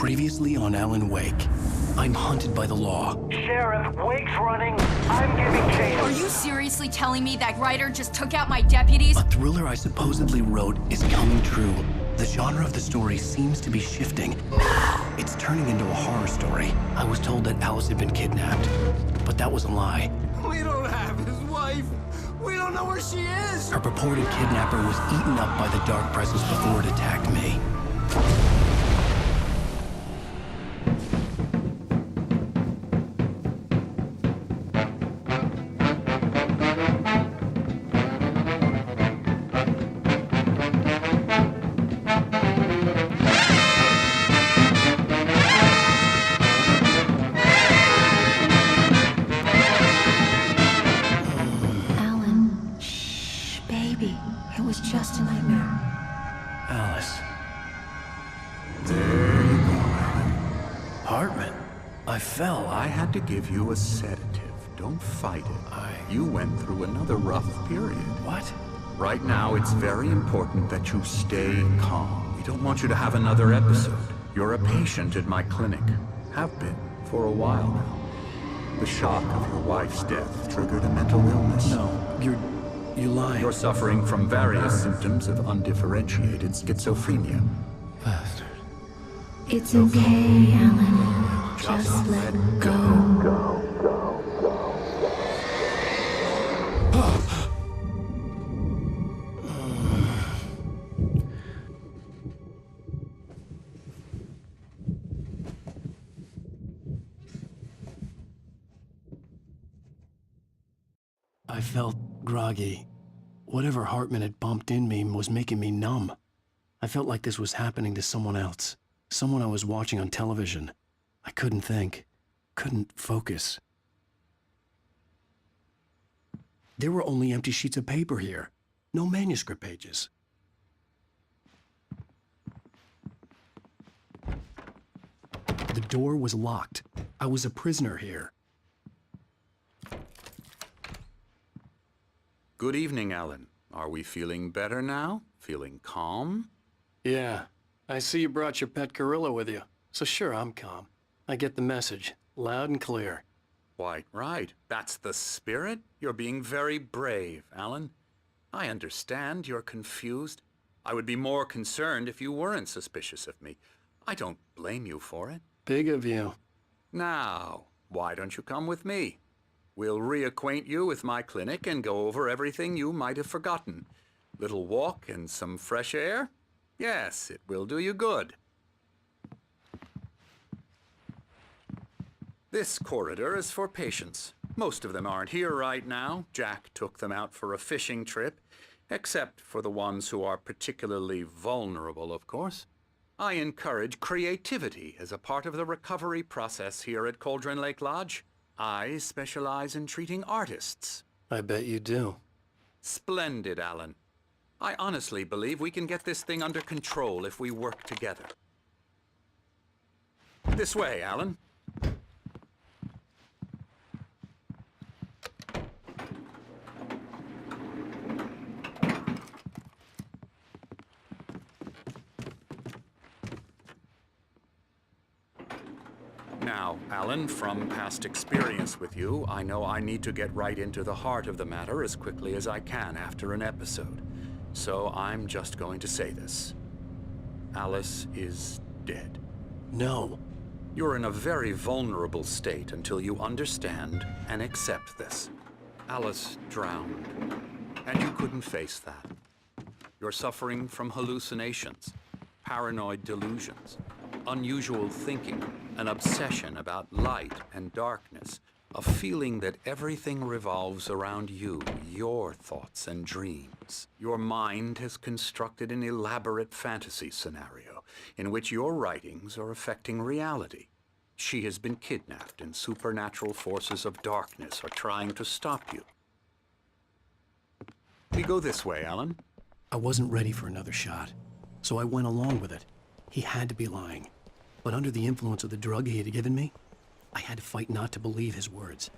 Previously on Alan Wake, I'm hunted by the law. Sheriff, Wake's running. I'm giving chase. Are you seriously telling me that writer just took out my deputies? A thriller I supposedly wrote is coming true. The genre of the story seems to be shifting. It's turning into a horror story. I was told that Alice had been kidnapped, but that was a lie. We don't have his wife. We don't know where she is. Her purported kidnapper was eaten up by the dark presence before it attacked me. I had to give you a sedative. Don't fight it. You went through another rough period. What? Right now, it's very important that you stay calm. We don't want you to have another episode. You're a patient at my clinic. Have been for a while now. The shock of your wife's death triggered a mental illness. No, you're lying. You're suffering from various symptoms of undifferentiated schizophrenia. Bastard. It's okay, Alan. Just let go. I felt groggy. Whatever Hartman had bumped in me was making me numb. I felt like this was happening to someone else. Someone I was watching on television. I couldn't think. Couldn't focus. There were only empty sheets of paper here. No manuscript pages. The door was locked. I was a prisoner here. Good evening, Alan. Are we feeling better now? Feeling calm? Yeah. I see you brought your pet gorilla with you. So sure, I'm calm. I get the message, loud and clear. Quite right. That's the spirit. You're being very brave, Alan. I understand you're confused. I would be more concerned if you weren't suspicious of me. I don't blame you for it. Big of you. Now, why don't you come with me? We'll reacquaint you with my clinic and go over everything you might have forgotten. Little walk and some fresh air? Yes, it will do you good. This corridor is for patients. Most of them aren't here right now. Jack took them out for a fishing trip, except for the ones who are particularly vulnerable, of course. I encourage creativity as a part of the recovery process here at Cauldron Lake Lodge. I specialize in treating artists. I bet you do. Splendid, Alan. I honestly believe we can get this thing under control if we work together. This way, Alan. Now, Alan, from past experience with you, I know I need to get right into the heart of the matter as quickly as I can after an episode. So I'm just going to say this. Alice is dead. No. You're in a very vulnerable state until you understand and accept this. Alice drowned, and you couldn't face that. You're suffering from hallucinations, paranoid delusions, unusual thinking, an obsession about light and darkness, a feeling that everything revolves around you, your thoughts and dreams. Your mind has constructed an elaborate fantasy scenario in which your writings are affecting reality. She has been kidnapped and supernatural forces of darkness are trying to stop you. We go this way, Alan. I wasn't ready for another shot, so I went along with it. He had to be lying. But under the influence of the drug he had given me, I had to fight not to believe his words.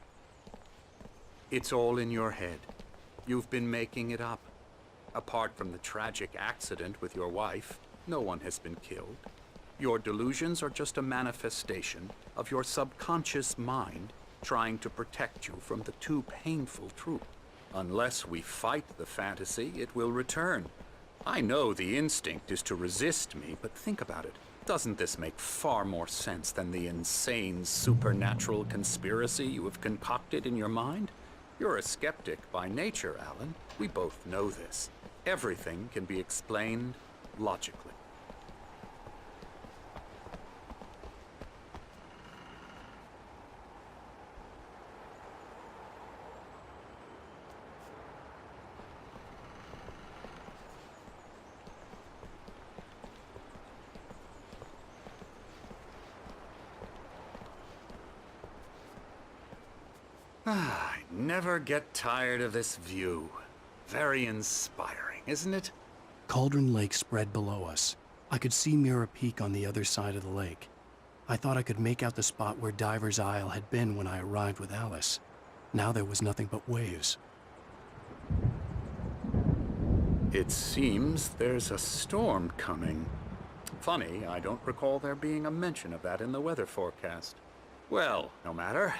It's all in your head. You've been making it up. Apart from the tragic accident with your wife, no one has been killed. Your delusions are just a manifestation of your subconscious mind trying to protect you from the too painful truth. Unless we fight the fantasy, it will return. I know the instinct is to resist me, but think about it. Doesn't this make far more sense than the insane supernatural conspiracy you have concocted in your mind? You're a skeptic by nature, Alan. We both know this. Everything can be explained logically. I never get tired of this view. Very inspiring, isn't it? Cauldron Lake spread below us. I could see Mirror Peak on the other side of the lake. I thought I could make out the spot where Diver's Isle had been when I arrived with Alice. Now there was nothing but waves. It seems there's a storm coming. Funny, I don't recall there being a mention of that in the weather forecast. Well, no matter.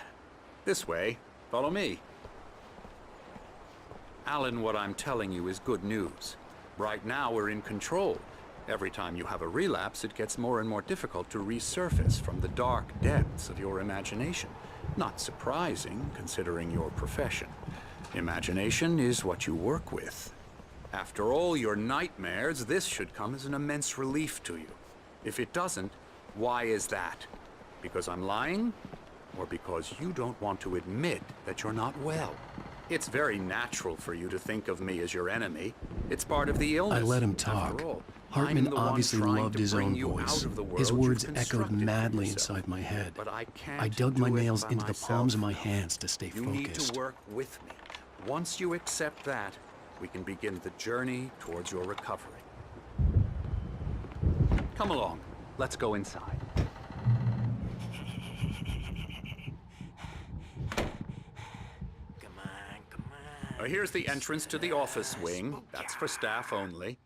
This way. Follow me. Alan, what I'm telling you is good news. Right now, we're in control. Every time you have a relapse, it gets more and more difficult to resurface from the dark depths of your imagination. Not surprising, considering your profession. Imagination is what you work with. After all your nightmares, this should come as an immense relief to you. If it doesn't, why is that? Because I'm lying? Or because you don't want to admit that you're not well? It's very natural for you to think of me as your enemy. It's part of the illness. I let him talk. After all, Hartman I'm the one obviously trying loved to his bring own you voice. out of the world His you've words echoed constructed for madly yourself. inside my head. But I can't I dug my do it nails by into the myself. palms of my hands to stay You need focused. to work with me. Once you accept that, we can begin the journey towards your recovery. Come along. Let's go inside. Here's the entrance to the office wing. That's for staff only.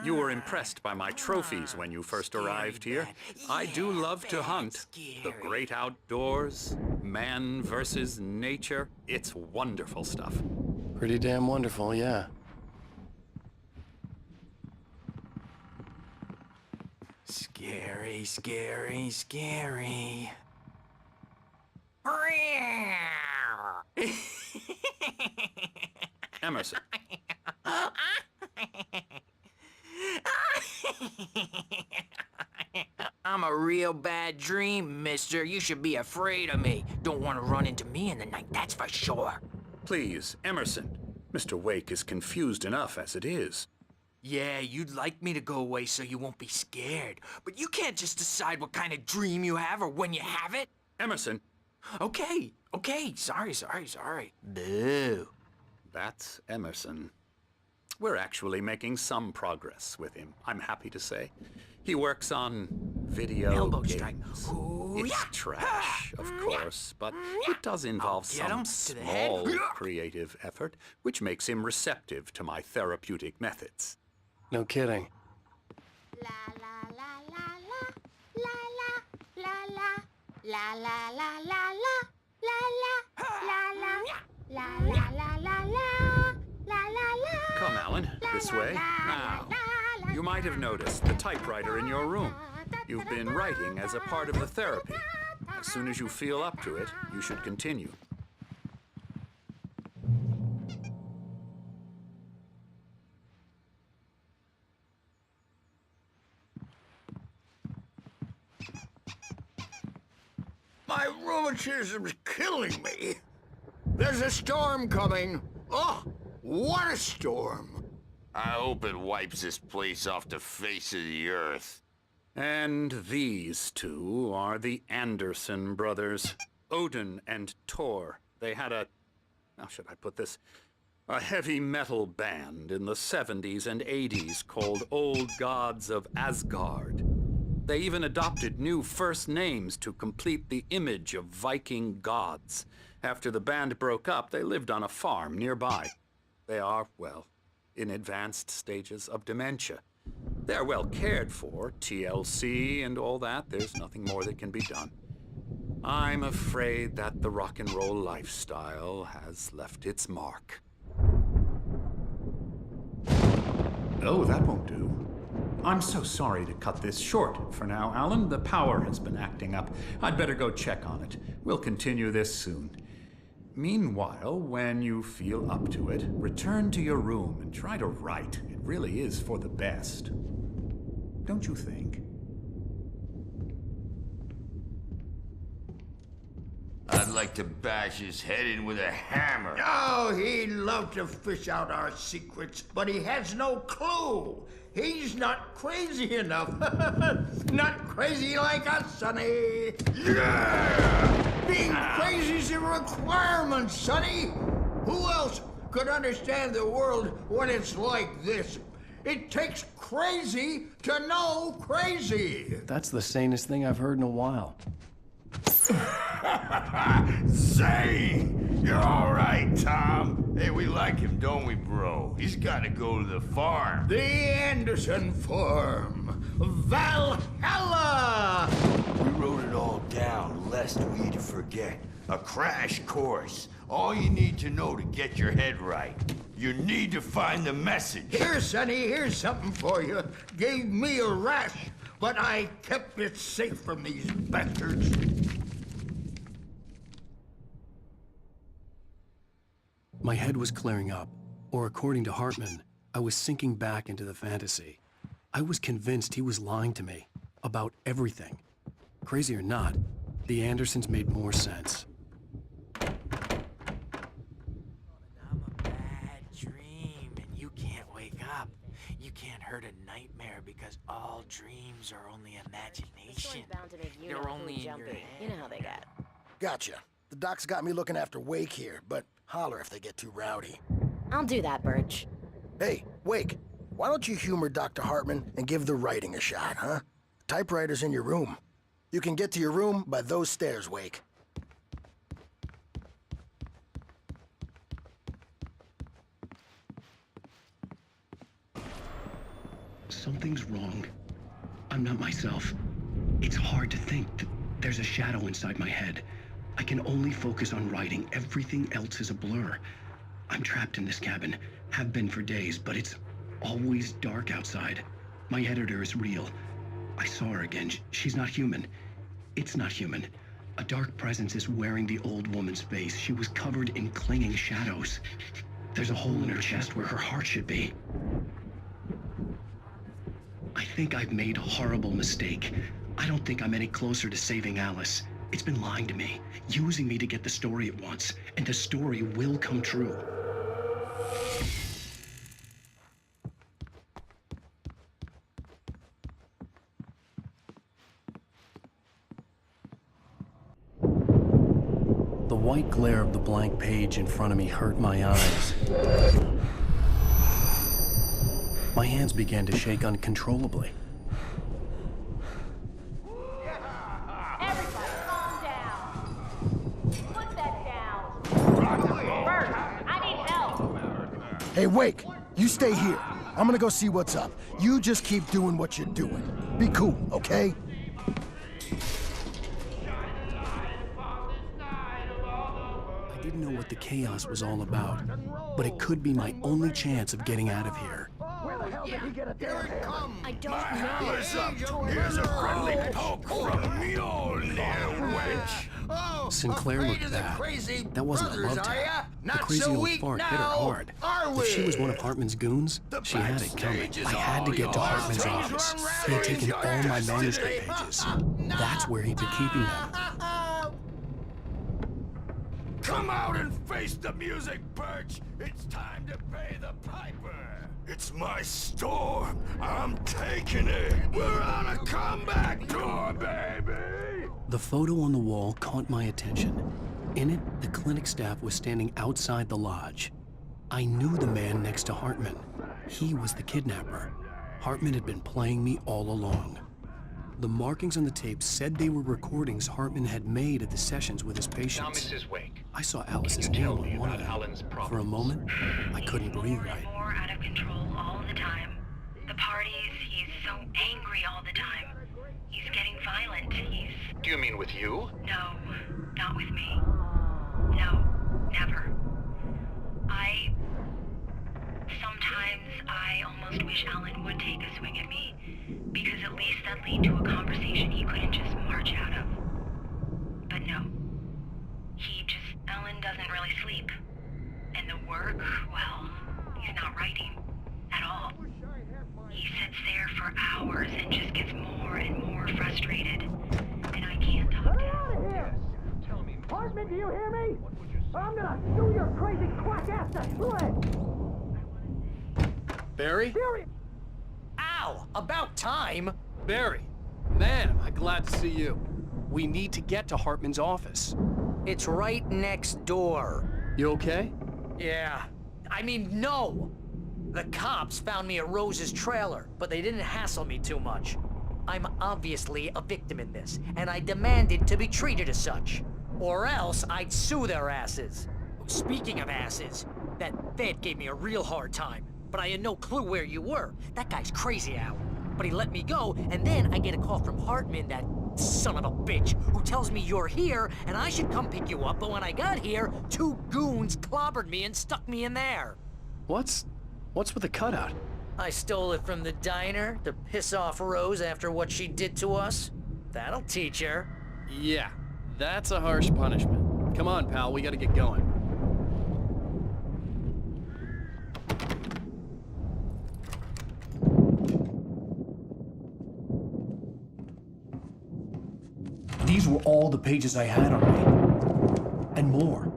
You were impressed by my trophies when you first arrived here. I do love to hunt. The great outdoors, man versus nature. It's wonderful stuff. Pretty damn wonderful, yeah. Scary, scary, scary. Emerson. I'm a real bad dream, mister. You should be afraid of me. Don't want to run into me in the night, that's for sure. Please, Emerson. Mr. Wake is confused enough as it is. Yeah, you'd like me to go away so you won't be scared. But you can't just decide what kind of dream you have or when you have it. Emerson. Okay, sorry. Boo. That's Emerson. We're actually making some progress with him, I'm happy to say. He works on video Elbow games. strike. Ooh, It's yeah. trash, of course, but it does involve Get him some to the head. small creative effort, which makes him receptive to my therapeutic methods. No kidding. La la la la la la la la la la la la la la la la la. Come, Alan, this way. Now, you might have noticed the typewriter in your room. You've been writing as a part of the therapy. As soon as you feel up to it, you should continue. My rheumatism's killing me. There's a storm coming. Oh, what a storm. I hope it wipes this place off the face of the earth. And these two are the Anderson brothers, Odin and Tor. They had how should I put this? A heavy metal band in the 70s and 80s called Old Gods of Asgard. They even adopted new first names to complete the image of Viking gods. After the band broke up, they lived on a farm nearby. They are, well, in advanced stages of dementia. They're well cared for, TLC and all that. There's nothing more that can be done. I'm afraid that the rock and roll lifestyle has left its mark. Oh, that won't do. I'm so sorry to cut this short for now, Alan. The power has been acting up. I'd better go check on it. We'll continue this soon. Meanwhile, when you feel up to it, return to your room and try to write. It really is for the best. Don't you think? I'd like to bash his head in with a hammer. Oh, he'd love to fish out our secrets, but he has no clue. He's not crazy enough. Not crazy like us, Sonny. Yeah! Being crazy's a requirement, Sonny. Who else could understand the world when it's like this? It takes crazy to know crazy. That's the sanest thing I've heard in a while. Zane! You're all right, Tom. Hey, we like him, don't we, bro? He's got to go to the farm. The Anderson Farm. Valhalla! We wrote it all down, lest we'd forget. A crash course. All you need to know to get your head right. You need to find the message. Here, Sonny, here's something for you. Gave me a rash, but I kept it safe from these bastards. My head was clearing up, or according to Hartman, I was sinking back into the fantasy. I was convinced he was lying to me about everything. Crazy or not, the Andersons made more sense. I'm a bad dream, and you can't wake up. You can't hurt a nightmare because all dreams are only imagination. They're only in your head. You know how they get. Gotcha. The doc's got me looking after Wake here, but holler if they get too rowdy. I'll do that, Birch. Hey, Wake, why don't you humor Dr. Hartman and give the writing a shot, huh? Typewriter's in your room. You can get to your room by those stairs, Wake. Something's wrong. I'm not myself. It's hard to think that there's a shadow inside my head. I can only focus on writing. Everything else is a blur. I'm trapped in this cabin. Have been for days, but it's always dark outside. My editor is real. I saw her again. She's not human. It's not human. A dark presence is wearing the old woman's face. She was covered in clinging shadows. There's a hole in her chest where her heart should be. I think I've made a horrible mistake. I don't think I'm any closer to saving Alice. It's been lying to me, using me to get the story it wants, and the story will come true. The white glare of the blank page in front of me hurt my eyes. My hands began to shake uncontrollably. Everybody, calm down. Put that down. Bert, I need help. Hey, Wake, you stay here. I'm gonna go see what's up. You just keep doing what you're doing. Be cool, okay? I didn't know what the chaos was all about, but it could be my only chance of getting out of here. Where the hell did he get a damn hammer? I don't know. Hammer's up. Here's a friendly poke from Mjolnir, wench. Oh, Sinclair afraid looked of the bad. crazy That wasn't a brothers, love are ya? tap. The Not crazy so old weak fart now, hit her hard. are we? If she was one of Hartman's goons, she had it coming. I had to get to Hartman's office. He had taken all my manuscript pages. That's where he'd been keeping them. Come out and face the music, Birch. It's time to pay the piper. It's my storm. I'm taking it. We're on a comeback tour, baby. The photo on the wall caught my attention. In it, the clinic staff was standing outside the lodge. I knew the man next to Hartman. He was the kidnapper. Hartman had been playing me all along. The markings on the tape said they were recordings Hartman had made at the sessions with his patients. Now, Mrs. Wake, I saw Alice's name on one of them. Alan's problems? For a moment, I couldn't breathe right. More out of control all the time. The parties, he's angry all the time. He's getting violent. Do you mean with you? No, not with me. No, never. Sometimes I almost wish Alan would take a swing at me, because at least that'd lead to a conversation he couldn't just march out of. But no. Alan doesn't really sleep. And the work, well, he's not writing at all. He sits there for hours and just gets more and more frustrated. And I can't talk to him. Get out of here! Hartman, do you hear me? I'm gonna sue your crazy quack ass to shreds! Barry? Barry! Ow! About time! Barry! Man, am I glad to see you. We need to get to Hartman's office. It's right next door. You okay? Yeah. I mean, no! The cops found me at Rose's trailer, but they didn't hassle me too much. I'm obviously a victim in this, and I demanded to be treated as such. Or else I'd sue their asses. Speaking of asses, that Fed gave me a real hard time, but I had no clue where you were. That guy's crazy, Al. But he let me go, and then I get a call from Hartman, that son of a bitch, who tells me you're here, and I should come pick you up, but when I got here, 2 goons clobbered me and stuck me in there. What's with the cutout? I stole it from the diner to piss off Rose after what she did to us. That'll teach her. Yeah, that's a harsh punishment. Come on, pal, we gotta get going. These were all the pages I had on me. And more.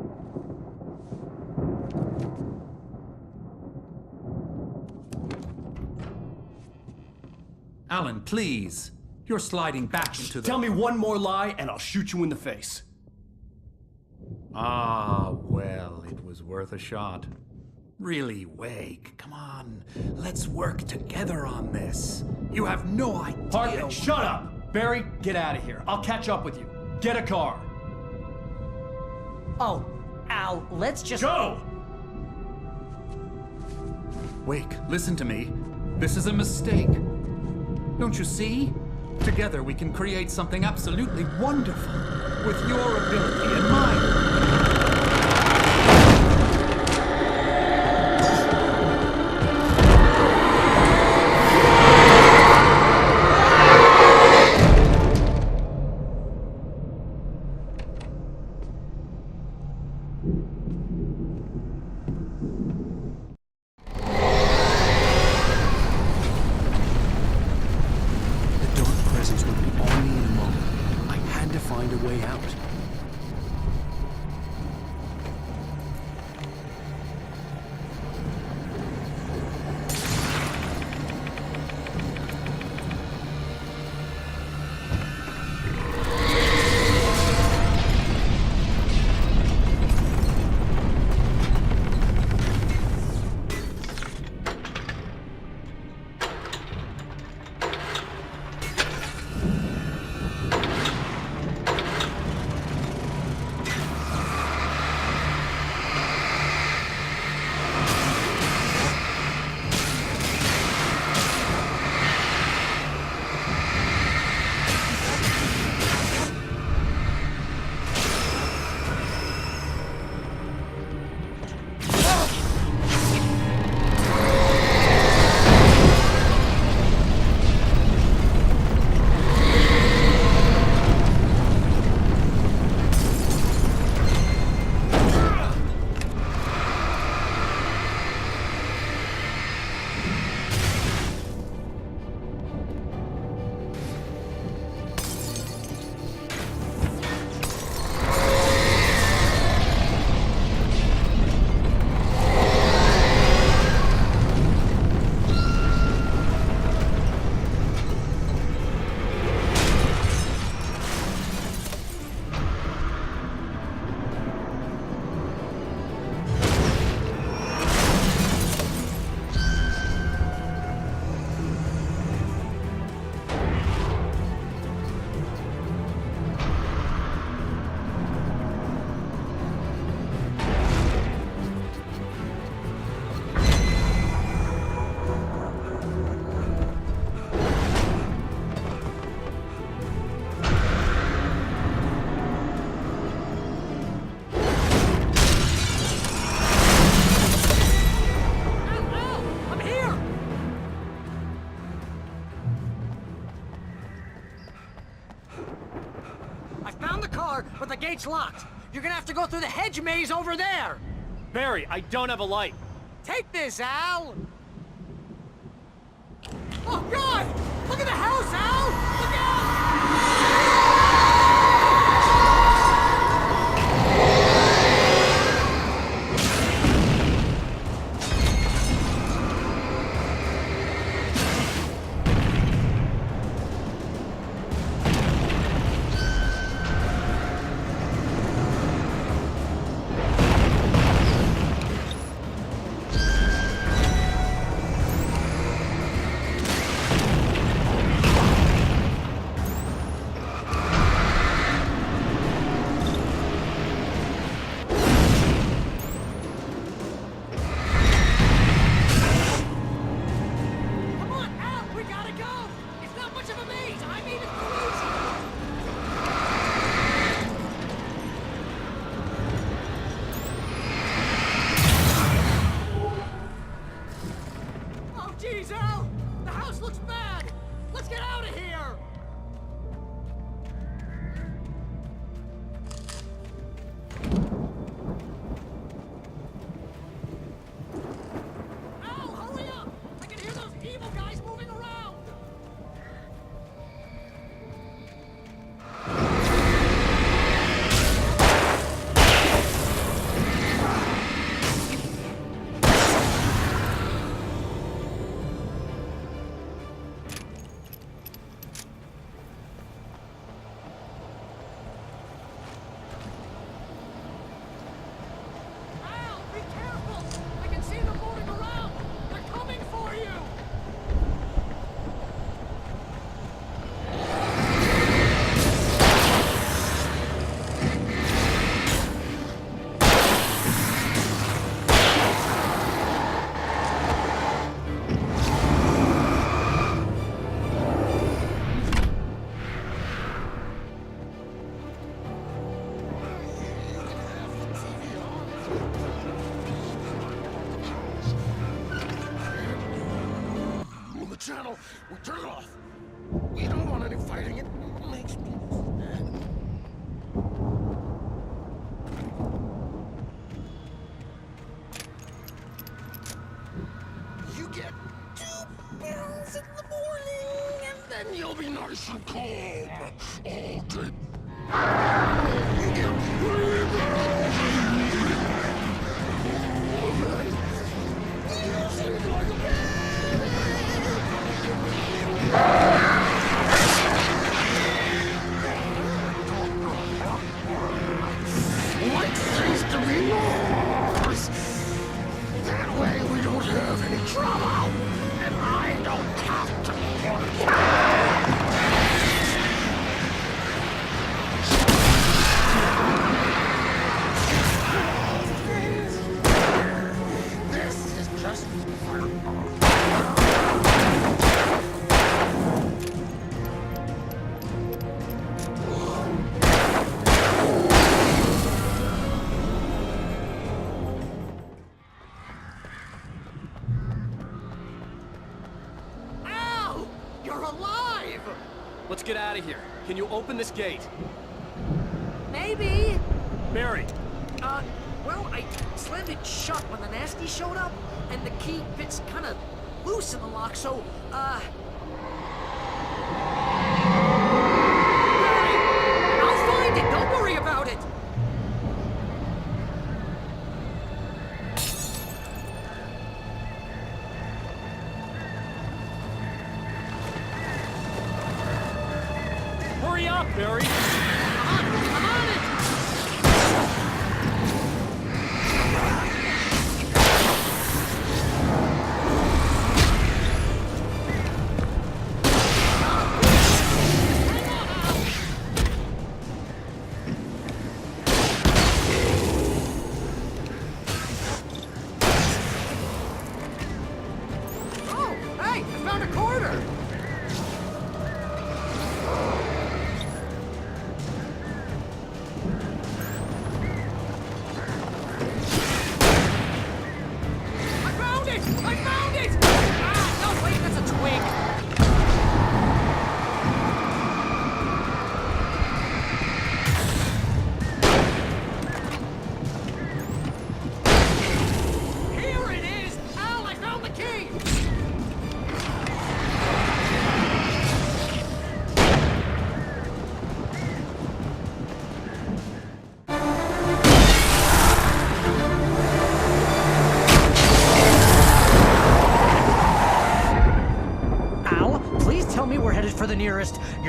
Alan, please. You're sliding back into the... Tell me one more lie and I'll shoot you in the face. Ah, well, it was worth a shot. Really, Wake, come on. Let's work together on this. You have no idea... Hartman, shut up! Barry, get out of here. I'll catch up with you. Get a car. Oh, Al, let's just... Go! Wake, listen to me. This is a mistake. Don't you see? Together we can create something absolutely wonderful. With your ability and mine. car, but the gate's locked. You're gonna have to go through the hedge maze over there. Barry, I don't have a light. Take this, Al! Oh, God! Look at the house, Al! Look out! Channel, we'll turn it off. We don't want any fighting. It makes me sad. You get 2 pills in the morning, and then you'll be nice and calm all day. You get 3 pills. You seem like a man. What seems to be yours? That way we don't have any trouble, and I don't have to This is just Let's get out of here. Can you open this gate? Maybe. Barry! Well, I slammed it shut when the nasty showed up, and the key fits kind of loose in the lock, so, Barry! I'll find it! Don't worry about it! Hurry up, Barry! I'm on it!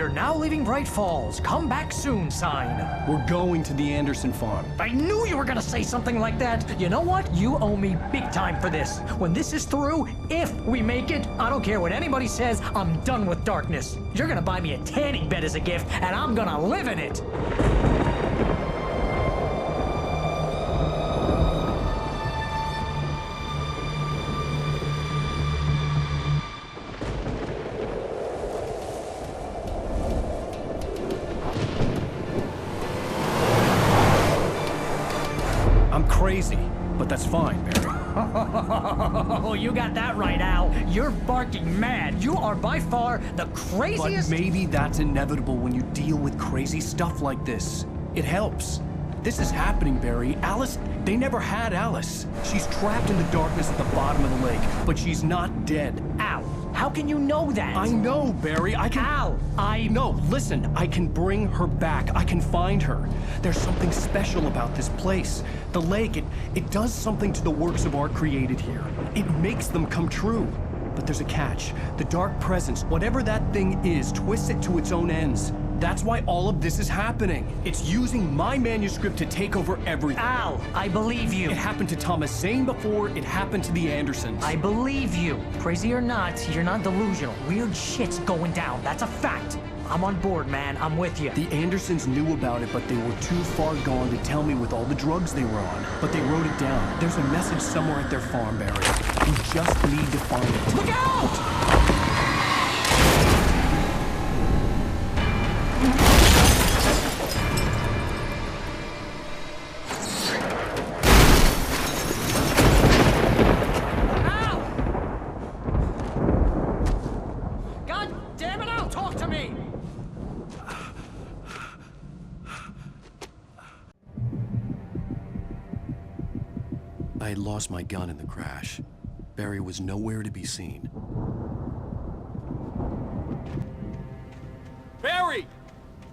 We're now leaving Bright Falls. Come back soon sign. We're going to the Anderson farm. I knew you were gonna say something like that. You know what? You owe me big time for this. When this is through, if we make it, I don't care what anybody says, I'm done with darkness. You're gonna buy me a tanning bed as a gift, and I'm gonna live in it. Crazy, but that's fine, Barry. Oh, you got that right, Al. You're barking mad. You are by far the craziest... But maybe that's inevitable when you deal with crazy stuff like this. It helps. This is happening, Barry. Alice, they never had Alice. She's trapped in the darkness at the bottom of the lake, but she's not dead. Al, how can you know that? I know, Barry. I can... Al, No, listen. I can bring her back. I can find her. There's something special about this place. The lake, it does something to the works of art created here. It makes them come true. But there's a catch. The dark presence, whatever that thing is, twists it to its own ends. That's why all of this is happening. It's using my manuscript to take over everything. Al, I believe you. It happened to Thomas Zane before, it happened to the Andersons. I believe you. Crazy or not, you're not delusional. Weird shit's going down. That's a fact. I'm on board, man. I'm with you. The Andersons knew about it, but they were too far gone to tell me with all the drugs they were on. But they wrote it down. There's a message somewhere at their farm, Barry. We just need to find it. Look out! I had lost my gun in the crash. Barry was nowhere to be seen. Barry!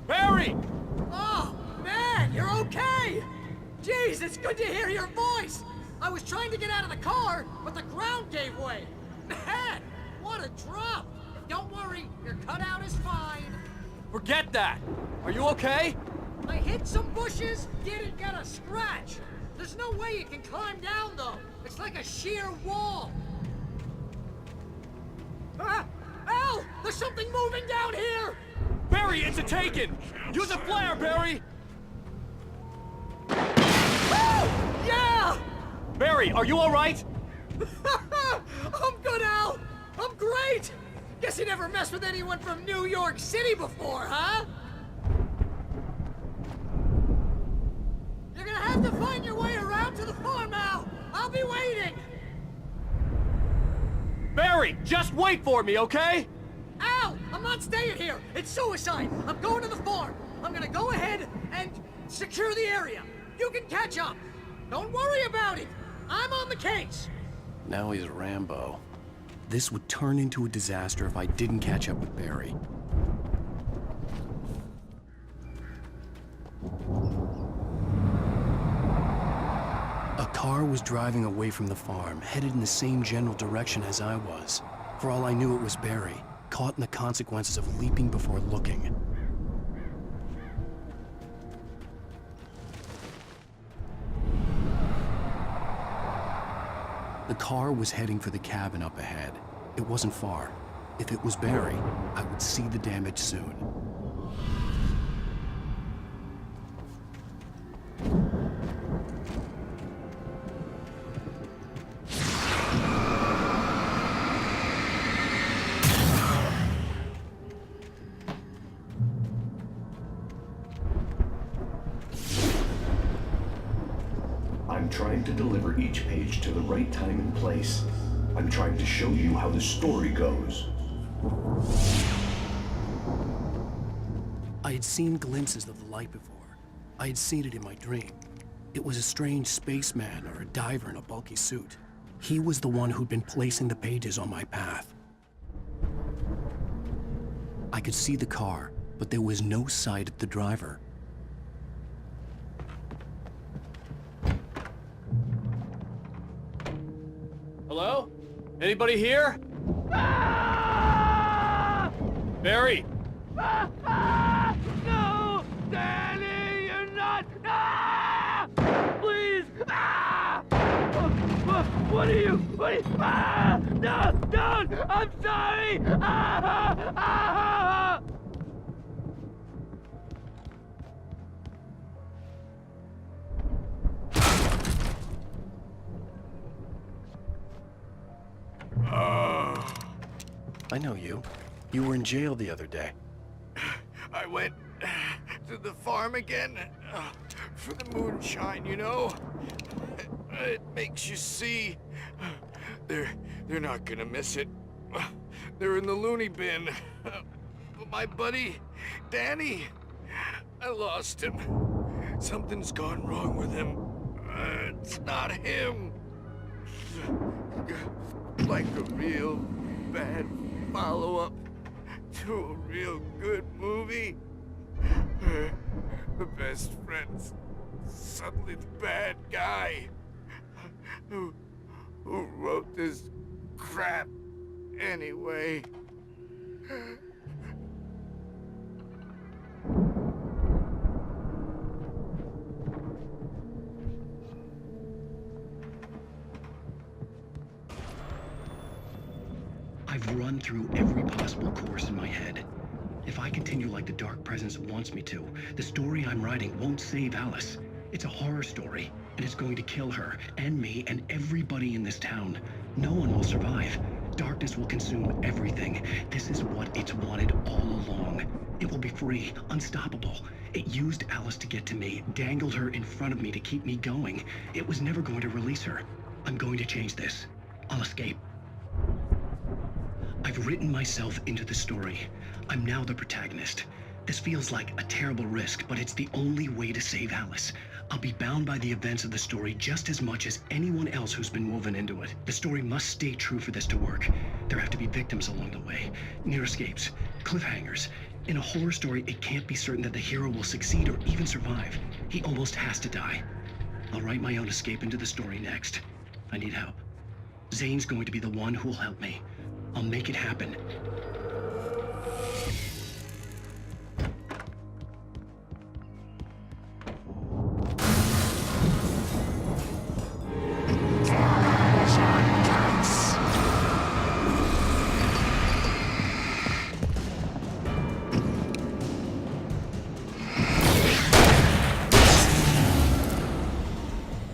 Barry! Oh, man, you're okay! Jeez, it's good to hear your voice! I was trying to get out of the car, but the ground gave way. Man, what a drop! Don't worry, your cutout is fine. Forget that! Are you okay? I hit some bushes, didn't get a scratch. There's no way you can climb down, though. It's like a sheer wall. Ah! Al! There's something moving down here! Barry, it's a taken! Use a flare, Barry! Oh! Yeah! Barry, are you alright? I'm good, Al! I'm great! Guess you never messed with anyone from New York City before, huh? You're gonna have to find your way around to the farm, Al! I'll be waiting! Barry, just wait for me, okay? Al! I'm not staying here! It's suicide! I'm going to the farm! I'm gonna go ahead and secure the area! You can catch up! Don't worry about it! I'm on the case! Now he's Rambo. This would turn into a disaster if I didn't catch up with Barry. A car was driving away from the farm, headed in the same general direction as I was. For all I knew, it was Barry, caught in the consequences of leaping before looking. The car was heading for the cabin up ahead. It wasn't far. If it was Barry, I would see the damage soon. I'm trying to deliver each page to the right time and place. I'm trying to show you how the story goes. I had seen glimpses of the light before. I had seen it in my dream. It was a strange spaceman or a diver in a bulky suit. He was the one who'd been placing the pages on my path. I could see the car, but there was no sight of the driver. Hello? Anybody here? Barry! No! Danny, you're not! Ah! Please! Ah! What are you? Ah! No! Don't! I'm sorry! Ah! Ah! I know you. You were in jail the other day. I went to the farm again for the moonshine, you know? It makes you see. They're not gonna miss it. They're in the loony bin. But my buddy, Danny, I lost him. Something's gone wrong with him. It's not him. Like a real bad follow-up to a real good movie. The best friend's suddenly the bad guy. Who wrote this crap anyway? I've run through every possible course in my head. If I continue like the Dark Presence wants me to, the story I'm writing won't save Alice. It's a horror story, and it's going to kill her, and me, and everybody in this town. No one will survive. Darkness will consume everything. This is what it's wanted all along. It will be free, unstoppable. It used Alice to get to me, dangled her in front of me to keep me going. It was never going to release her. I'm going to change this. I'll escape. I've written myself into the story. I'm now the protagonist. This feels like a terrible risk, but it's the only way to save Alice. I'll be bound by the events of the story just as much as anyone else who's been woven into it. The story must stay true for this to work. There have to be victims along the way, near escapes, cliffhangers. In a horror story, it can't be certain that the hero will succeed or even survive. He almost has to die. I'll write my own escape into the story next. I need help. Zane's going to be the one who will help me. I'll make it happen.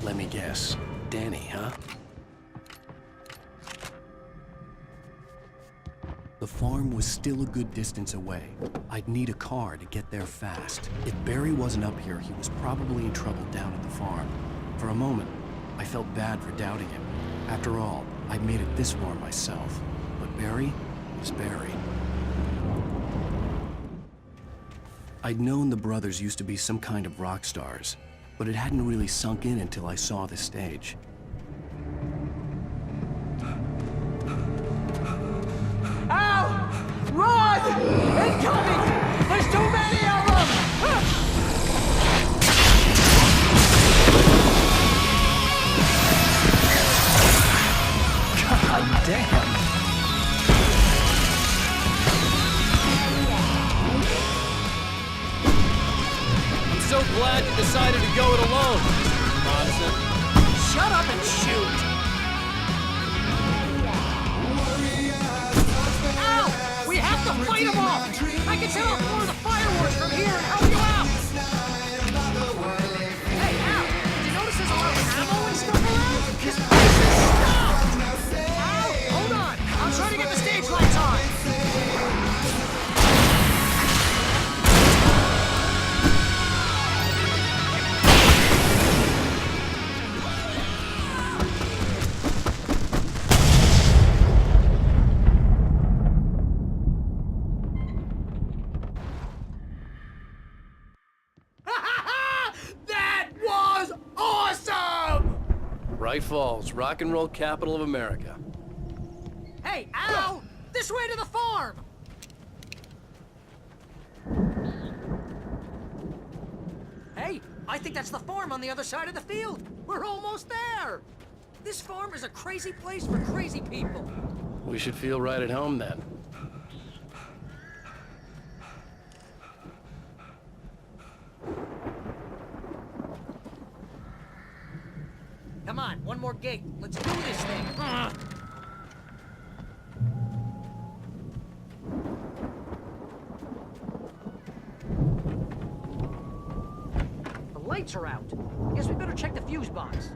Let me guess. Danny, huh? The farm was still a good distance away. I'd need a car to get there fast. If Barry wasn't up here, he was probably in trouble down at the farm. For a moment, I felt bad for doubting him. After all, I'd made it this far myself. But Barry was Barry. I'd known the brothers used to be some kind of rock stars, but it hadn't really sunk in until I saw the stage. Run! Incoming! There's too many of them! God damn! I'm so glad you decided to go it alone, Mr. Monson. Shut up and shoot! We have to fight them off! I can set off more of the fireworks from here and help you out! Hey, Al, did you notice there's a lot of ammo and stuff around? This place is stopped! Al, hold on! I'm trying to get the stage lights on! Bright Falls, rock and roll capital of America. Hey, Al! This way to the farm! Hey, I think that's the farm on the other side of the field. We're almost there. This farm is a crazy place for crazy people. We should feel right at home then. Come on, one more gig. Let's do this thing. The lights are out. I guess we better check the fuse box.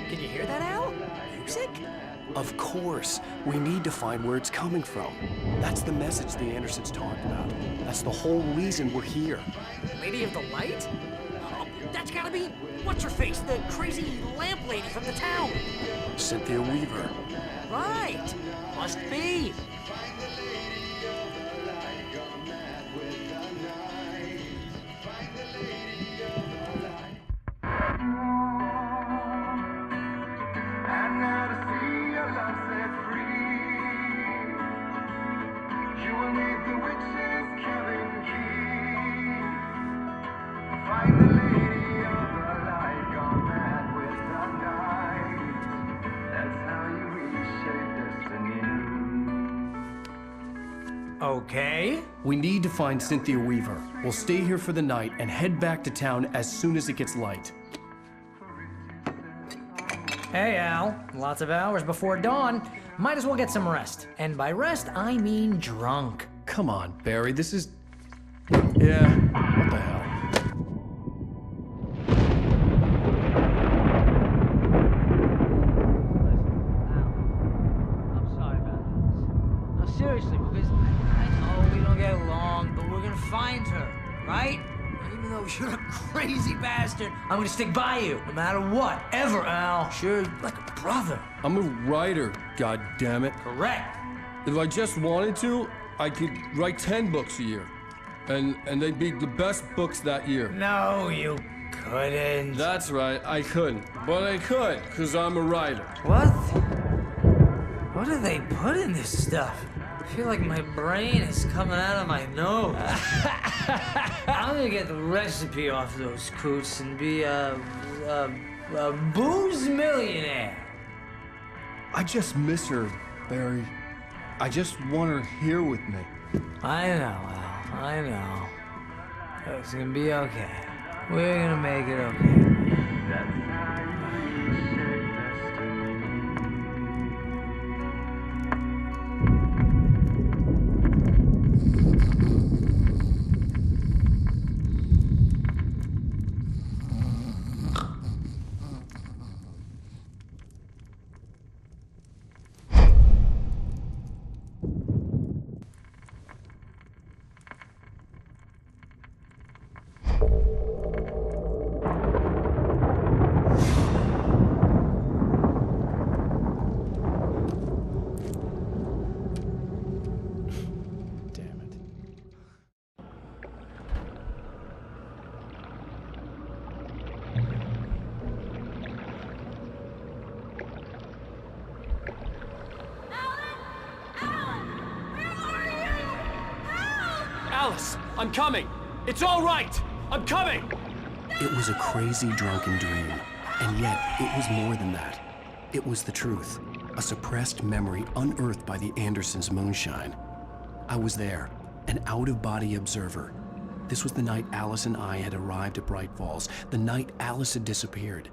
Can you hear that, Al? Music? Of course. We need to find where it's coming from. That's the message the Andersons talked about. That's the whole reason we're here. Lady of the Light? Oh, that's gotta be... What's-her-face? The crazy lamp lady from the town. Cynthia Weaver. Right. Must be. Okay. We need to find Cynthia Weaver. We'll stay here for the night and head back to town as soon as it gets light. Hey, Al. Lots of hours before dawn. Might as well get some rest. And by rest, I mean drunk. Come on, Barry, this is... Yeah, what the hell? I'm sorry about this. No, seriously, because I know we don't get along, but we're gonna find her, right? And even though you're a crazy bastard, I'm gonna stick by you, no matter what, ever, Al. Sure, like a brother. I'm a writer, goddammit. Correct. If I just wanted to, I could write 10 books a year. And they'd be the best books that year. No, you couldn't. That's right, I couldn't. But I could, because I'm a writer. What? What do they put in this stuff? I feel like my brain is coming out of my nose. I'm gonna get the recipe off those coots and be a booze millionaire. I just miss her, Barry. I just want her here with me. I know, Al. I know. It's gonna be okay. We're gonna make it okay. Alice, I'm coming! It's all right! I'm coming! It was a crazy, drunken dream. And yet, it was more than that. It was the truth. A suppressed memory unearthed by the Andersons' moonshine. I was there, an out-of-body observer. This was the night Alice and I had arrived at Bright Falls, the night Alice had disappeared.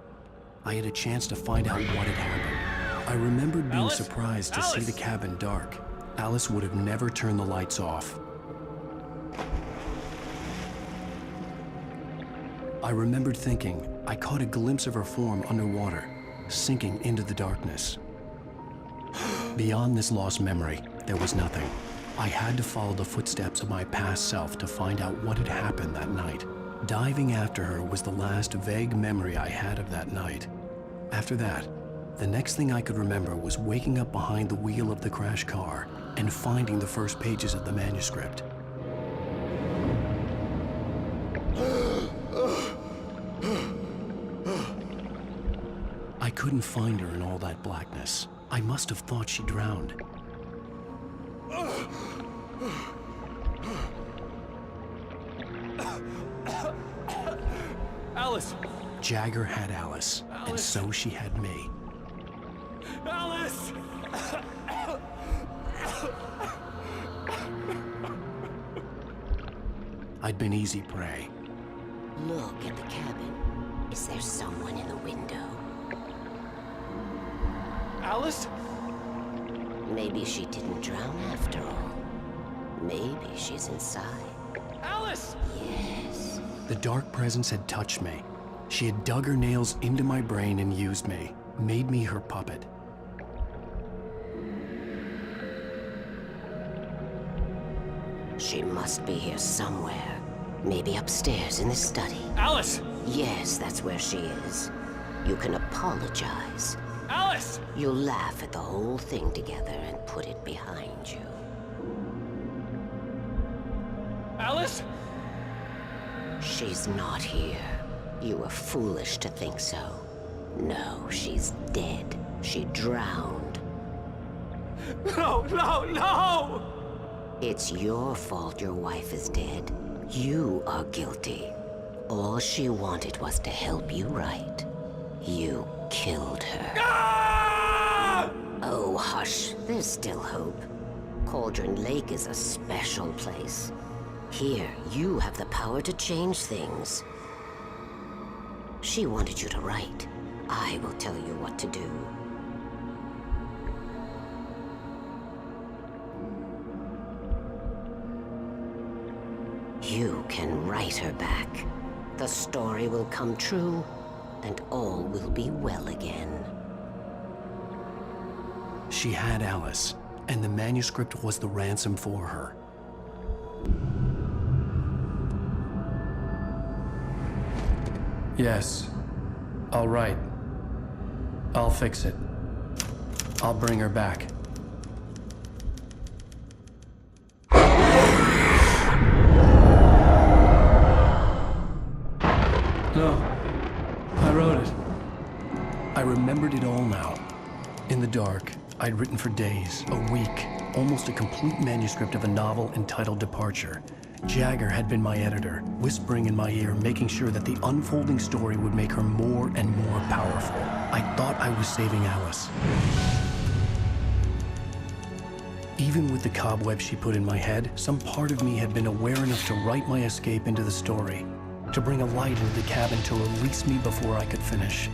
I had a chance to find out what had happened. I remembered being surprised to see the cabin dark. Alice would have never turned the lights off. I remembered thinking I caught a glimpse of her form underwater, sinking into the darkness. Beyond this lost memory, there was nothing. I had to follow the footsteps of my past self to find out what had happened that night. Diving after her was the last vague memory I had of that night. After that, the next thing I could remember was waking up behind the wheel of the crash car and finding the first pages of the manuscript. I couldn't find her in all that blackness. I must have thought she drowned. Alice! Jagger had Alice, and so she had me. Alice! I'd been easy prey. Look at the cabin. Is there someone in the window? Alice? Maybe she didn't drown after all. Maybe she's inside. Alice! Yes. The dark presence had touched me. She had dug her nails into my brain and used me, made me her puppet. She must be here somewhere. Maybe upstairs in the study. Alice! Yes, that's where she is. You can apologize. Alice! You'll laugh at the whole thing together and put it behind you. Alice? She's not here. You were foolish to think so. No, she's dead. She drowned. No, no, no! It's your fault your wife is dead. You are guilty. All she wanted was to help you right. You killed her. Ah! Oh, hush. There's still hope. Cauldron Lake is a special place. Here, you have the power to change things. She wanted you to write. I will tell you what to do. You can write her back. The story will come true, and all will be well again. She had Alice, and the manuscript was the ransom for her. Yes. All right. I'll fix it. I'll bring her back. No. I wrote it. I remembered it all now. In the dark, I'd written for days, a week, almost a complete manuscript of a novel entitled Departure. Jagger had been my editor, whispering in my ear, making sure that the unfolding story would make her more and more powerful. I thought I was saving Alice. Even with the cobweb she put in my head, some part of me had been aware enough to write my escape into the story, to bring a light into the cabin to release me before I could finish,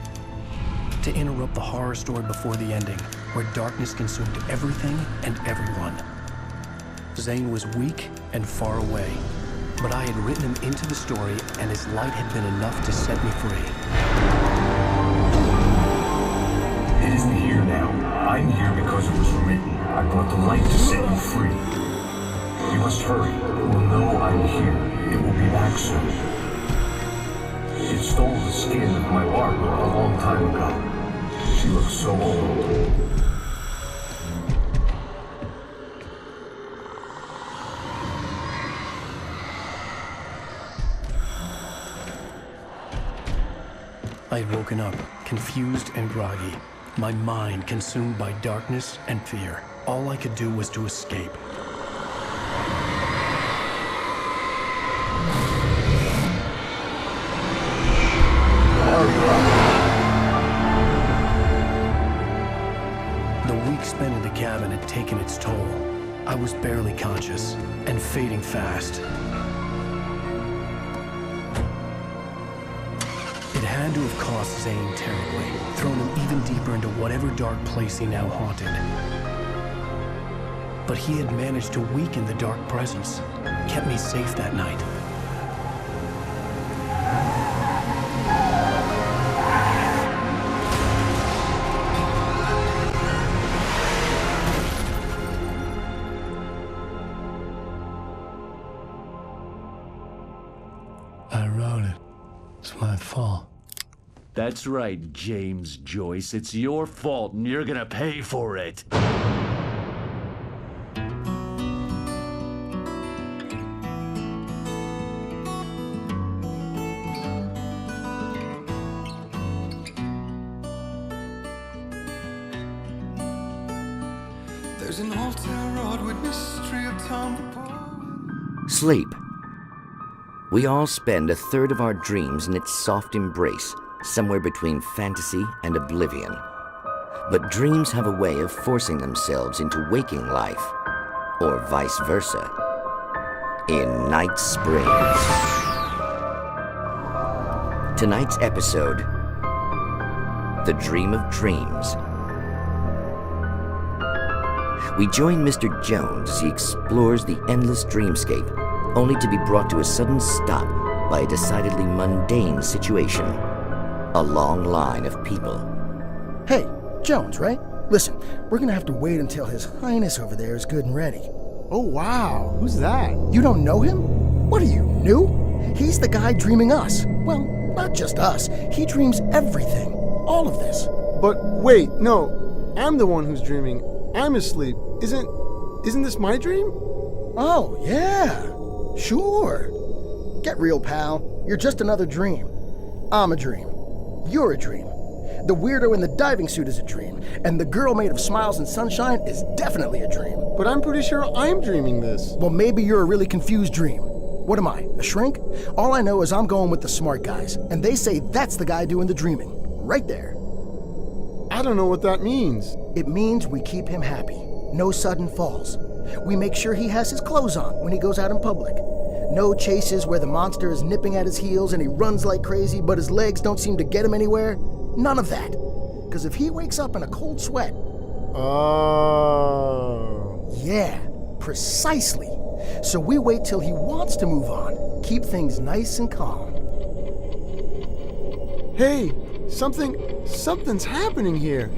to interrupt the horror story before the ending, where darkness consumed everything and everyone. Zane was weak and far away, but I had written him into the story, and his light had been enough to set me free. It isn't here now. I'm here because it was written. I brought the light to set you free. You must hurry. It will know I'm here. It will be back soon. It stole the skin of my Barbara a long time ago. She looks so old. I had woken up, confused and groggy, my mind consumed by darkness and fear. All I could do was to escape. The week spent in the cabin had taken its toll. I was barely conscious, and fading fast. It had to have cost Zane terribly, thrown him even deeper into whatever dark place he now haunted. But he had managed to weaken the dark presence, kept me safe that night. I wrote it. It's my fault. That's right, James Joyce. It's your fault, and you're gonna pay for it. There's an old town road with mystery of town. Sleep. We all spend a third of our dreams in its soft embrace, somewhere between fantasy and oblivion. But dreams have a way of forcing themselves into waking life, or vice versa. in Night Springs. Tonight's episode, The Dream of Dreams. We join Mr. Jones as he explores the endless dreamscape, only to be brought to a sudden stop by a decidedly mundane situation. A long line of people. Hey, Jones, right? Listen, we're gonna have to wait until His Highness over there is good and ready. Oh, wow. Who's that? You don't know him? What are you, new? He's the guy dreaming us. Well, not just us. He dreams everything. All of this. But wait, no. I'm the one who's dreaming. I'm asleep. Isn't this my dream? Oh, yeah. Sure. Get real, pal. You're just another dream. I'm a dream. You're a dream. The weirdo in the diving suit is a dream, and the girl made of smiles and sunshine is definitely a dream. But I'm pretty sure I'm dreaming this. Well, maybe you're a really confused dream. What am I, a shrink? All I know is I'm going with the smart guys, and they say that's the guy doing the dreaming. Right there. I don't know what that means. It means we keep him happy. No sudden falls. We make sure he has his clothes on when he goes out in public. No chases where the monster is nipping at his heels and he runs like crazy, but his legs don't seem to get him anywhere. None of that. Because if he wakes up in a cold sweat... Oh. Yeah, precisely. So we wait till he wants to move on. Keep things nice and calm. Hey, something's happening here.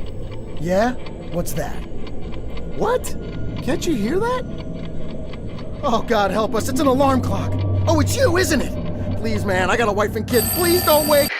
Yeah? What's that? What? Can't you hear that? Oh, God help us, it's an alarm clock. Oh, it's you, isn't it? Please, man, I got a wife and kids. Please don't wake.